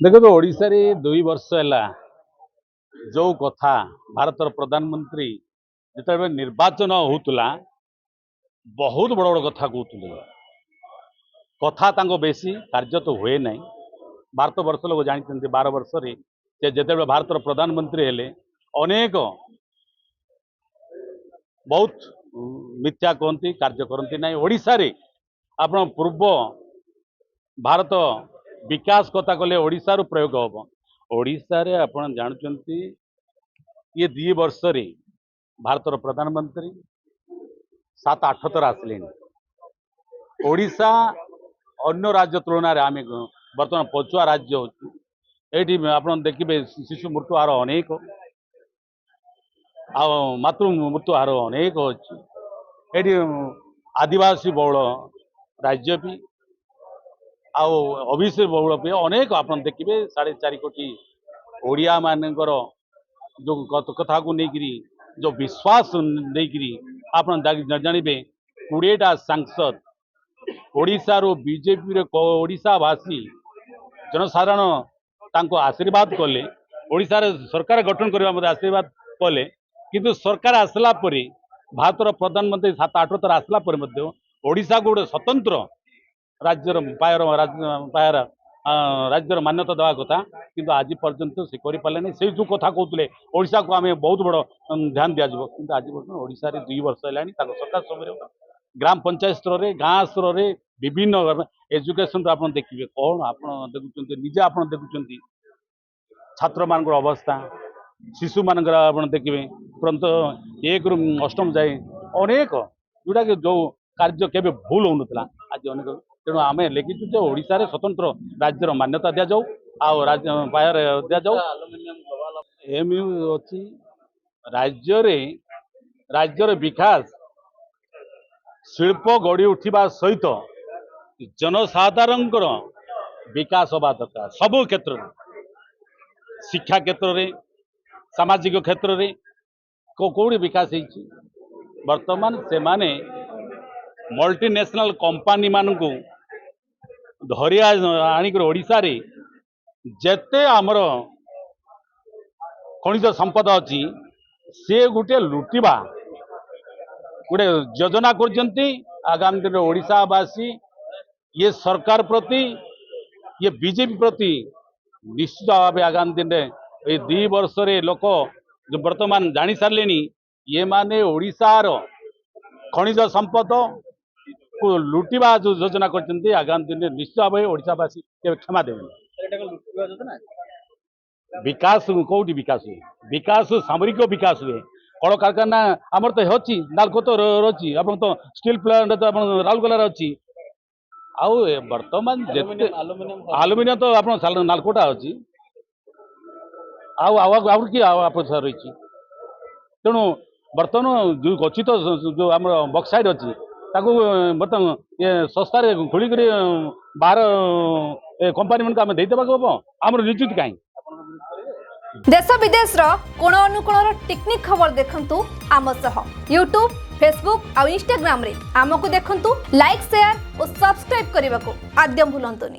देखो ओडिशा रे 2 वर्ष है जो कथा भारतर प्रधानमंत्री जिते निर्वाचन होता बहुत बड़ बड़ कथा कहते कथा तांको बेसी कार्य तो हुए ना। भारत वर्ष लोग जानते 12 वर्ष जिते भारतर प्रधानमंत्री हेले अनेक बहुत मिथ्या कहती कार्य करती ना। ओडिशा रे आपण पूर्व भारत विकास कथा कले ओडिशा रो प्रयोग हम। ओडिशा रे आपण जानते ये 2 वर्ष रे भारतर प्रधानमंत्री 7-8 थर आसले। ओडिशा अन्य राज्य तुलन में आम बर्तमान पछुआ राज्य हो। ये आप देखिए शिशु मृत्यु हार अनेक मातृ मृत्यु हार अनेक अच्छी। ये आदिवासी बहुल राज्य भी ओबीसी बहुल भी अनेक आप देखिए 4.5 कोटी ओडिया मानकर जो कथा को लेकिन जो विश्वास नहीं आप जानवे 20टा सांसद ओडिशा रो बीजेपी रे ओडिशा भाषी जनसाधारण तांको आशीर्वाद कले। ओडिशा रे सरकार गठन करबा मते आशीर्वाद कले किंतु सरकार आसला परे भारतर प्रधानमंत्री 7-8 थर आसला परे मध्य ओडिशा को गोटे स्वतंत्र राज्यर पायर राज्यर मान्यता देवा कथा किंतु आज पर्यंत से करें से जो कथा कहते ओडिशा को आम बहुत बड़ ध्यान दिज्व कि आज पर्यटन ओडिशा रे 2 वर्ष है सरकार समय ग्राम पंचायत स्तर में गाँ स्तर में विभिन्न एजुकेशन आप देखिए कौन आप देखुं निजे आप देखुं छात्र मान अवस्था शिशु मान देखिए तुरंत 1 ରୁ 8म जाए अनेक जोटा कि जो कार्य केवे भूल होना आज अनेक तेणु आम लिखिचु जो ओडिशा रे स्वतंत्र राज्यर मान्यता दि जाऊ आयर दि जाऊ एमयू अच्छी राज्यर विकास शिल्प गढ़ी उठा सहित जनसाधारण विकास हवा दरकार सबु क्षेत्र में शिक्षा क्षेत्र में सामाजिक क्षेत्र में कौड़ी विकास होती वर्तमान से माने मल्टीनेशनल कंपनी मान को धरी आणिक ओडिशा रे जेते आमर खनिज संपद अच्छी से गोटे लुटिबा गोटे योजना कर आगामी दिन ओडिशावासी ये सरकार प्रति ये बीजेपी प्रति निश्चित भाव आगामी दिन ये 2 वर्ष रे लोक जो वर्तमान जानी सारे ये माने ओडिशार खनिज संपद को लुटिबा जो योजना कर आगामी दिन में निश्चित भाव ओडिशावासी क्षमा देवे। विकास कौटी विकास हुए विकास सामरिक विकास हुए कल कारखाना आमर तो अच्छी नालको तो रही आप तो स्टील प्लांट तो राउरकेला अच्छी आउ बर्तमान आलुमिनियम तो आप नालकोटा अच्छी आउ कि रही तेणु बर्तमान जो अच्छी तो जो आम बक्साइड अच्छी बर्तमान ये सस्तार खोलिक बाहर कंपानी मान आम देदेक हम आम निजुति कहीं देश विदेश कोण अनुकोण टेक्निक खबर देखंतु आम सह यूट्यूब फेसबुक और इंस्टाग्राम रे आमको देखंतु लाइक शेयर और सब्सक्राइब करने को आद्यम भूलंतुनी।